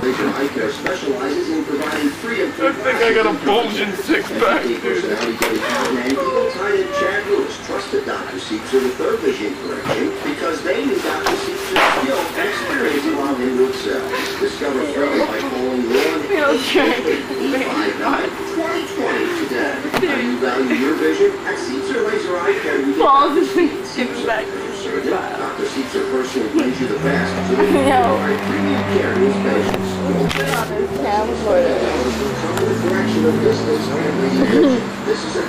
Laser Eye Care specializes in providing free and I think I got a bulging six-pack, dude. Personality and Eagle-Tided Chad Lewis trusted Dr. Seepser with their vision correction because they knew Dr. Seepser's skill and experience allowed him to excel. Discover further by calling 1-855-2020 today. How you value your vision? At Seepser Laser Eye Care, you get back. Dr. Seepser personally brings you the best so that you can provide premium care to his patients.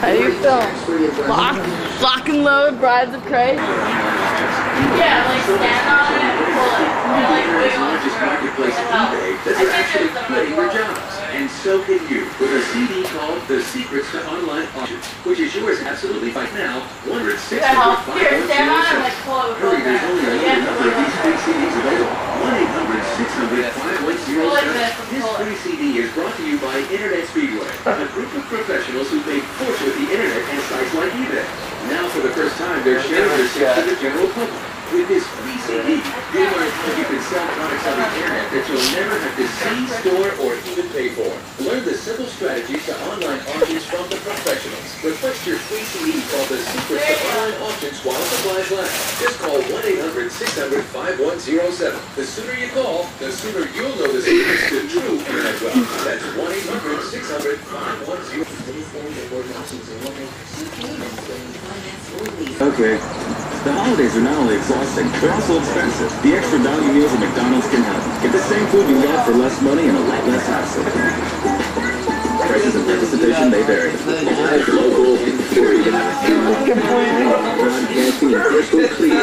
How do you feel? Lock and load, Brides of Christ? Yeah, like stand on it and pull it. Or like wiggle it through. That's actually quitting your jobs. And so can you with a CD called The Secrets to Online Auctions, which is yours absolutely right now. 1-600-5107. Here, stand on it and like pull it. Hurry, there's only a limited number of these free CDs available. 1-800-600-5107. This free CD is brought to you by Internet Speedway, a group of professionals who make fortune with the internet and sites like eBay. Now, for the first time, they're sharing their tips to the general public. With this free CD, you'll learn how you can sell products on the internet that you'll never have to see, store, or even pay for. Learn the simple strategies to online auctions from the professionals. Request your free CD called The Secrets to Online Auctions while supplies last. Just call 1-800-600-5107. The sooner you call, the sooner you'll know the secrets to true internet wealth. That's 1-800-600-5107. Okay. The holidays are not only exhausting, they're also expensive. The extra value meals at McDonald's can help. Get the same food you love for less money and a lot less hassle. Prices and participation may vary. Live, local, free. Broadcasting in crystal clear.